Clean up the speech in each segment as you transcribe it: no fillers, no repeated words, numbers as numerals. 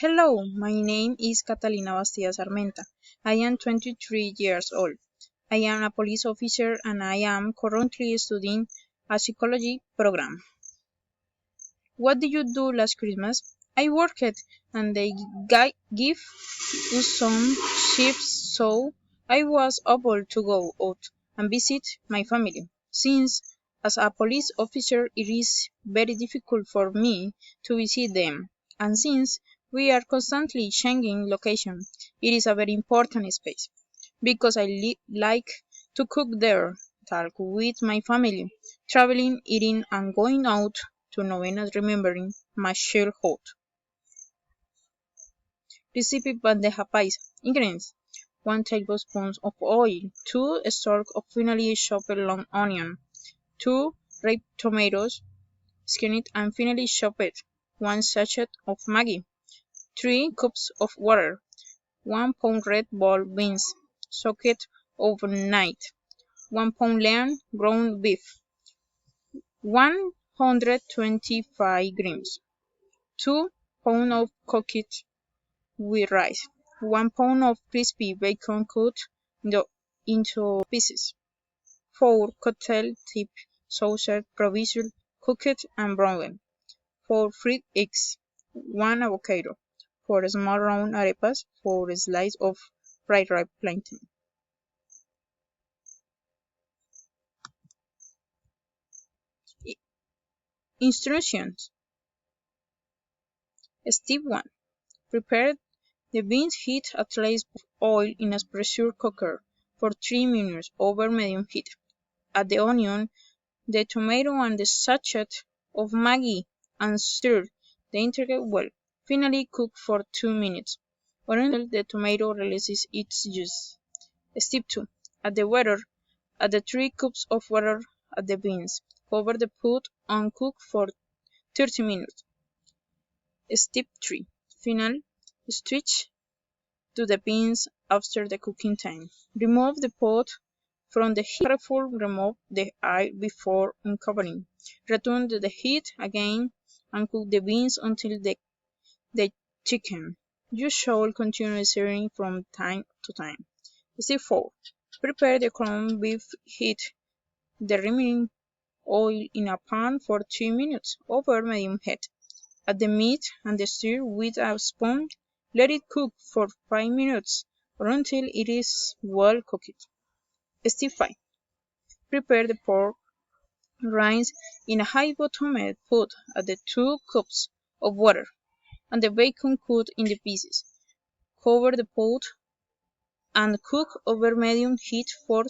Hello, my name is Catalina Bastidas Armenta. I am 23 years old. I am a police officer and I am currently studying a psychology program. What did you do last Christmas? I worked and they give us some shifts so I was able to go out and visit my family. Since as a police officer it is very difficult for me to visit them, and since we are constantly changing location, it is a very important space because I like to cook there, talk with my family, traveling, eating, and going out to novenas remembering my childhood. Recipe bandeja paisa. Ingredients: 1 tablespoon of oil, 2 stalks of finely chopped long onion, 2 ripe tomatoes, skinned and finely chopped, 1 sachet of Maggi, 3 cups of water, 1 pound red ball beans, soaked overnight, 1 pound lean ground beef, 125 grams, 2 pounds of cooked with rice, 1 pound of crispy bacon cut into pieces, 4 cocktail tip sausage previously cooked and browned, 4 fried eggs, 1 avocado, 4 small round arepas, 4 slices of fried ripe plantain. Instructions. Step 1. Prepare the beans. Heat a tablespoon of oil in a pressure cooker for 3 minutes over medium heat. Add the onion, the tomato and the sachet of Maggi and stir the integral well. Finally cook for 2 minutes or until the tomato releases its juice. Step 2. Add the water. Add the 3 cups of water. Add the beans. Cover the pot and cook for 30 minutes. Step 3. Final switch to the beans after the cooking time. Remove the pot from the heat. Carefully remove the oil before uncovering. Return to the heat again and cook the beans until they thicken. You should continue stirring from time to time. Step 4. Prepare the corned beef. Heat the remaining oil in a pan for 2 minutes over medium heat. Add the meat and stir with a spoon. Let it cook for 5 minutes or until it is well cooked. Step 5. Prepare the pork rinds in a high-bottomed pot. Add the 2 cups of water and the bacon cut into pieces. Cover the pot and cook over medium heat for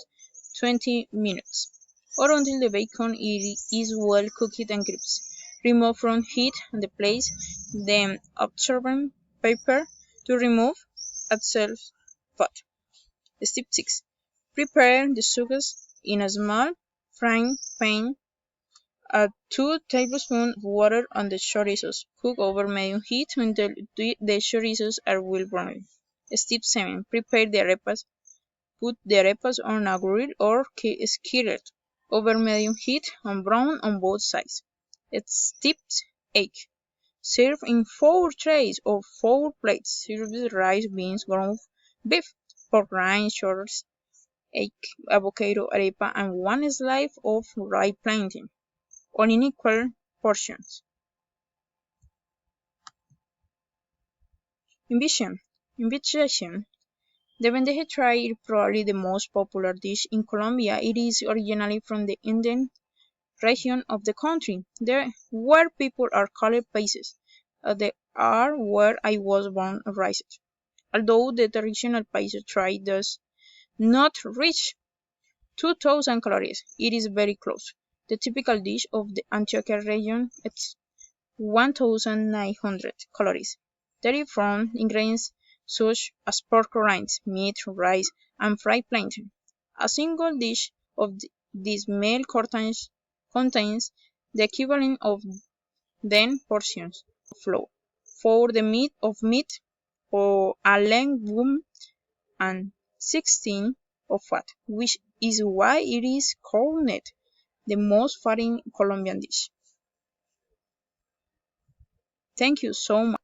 20 minutes or until the bacon is well cooked and crisp. Remove from heat and place the absorbent paper to remove excess fat. Step 6. Prepare the sauce in a small frying pan. Add 2 tablespoons of water on the chorizos. Cook over medium heat until the chorizos are well browned. Step 7. Prepare the arepas. Put the arepas on a grill or skillet over medium heat and brown on both sides. Step 8. Serve in 4 trays or 4 plates. Serve with rice, beans, ground beef, pork rinds, shorts, egg, avocado, arepa, and 1 slice of ripe plantain, all in equal portions. Invitation. The bandeja tray is probably the most popular dish in Colombia. It is originally from the Indian region of the country, where people are called paisas. They are where I was born and raised. Although the traditional paisa tray does not reach 2,000 calories, it is very close. The typical dish of the Antioquia region is 1,900 calories, derived from ingredients such as pork rinds, meat, rice, and fried plantain. A single dish of this meal contains the equivalent of 10 portions of flour for the meat or a legume and 16 of fat, which is why it is called the most fattening Colombian dish. Thank you so much.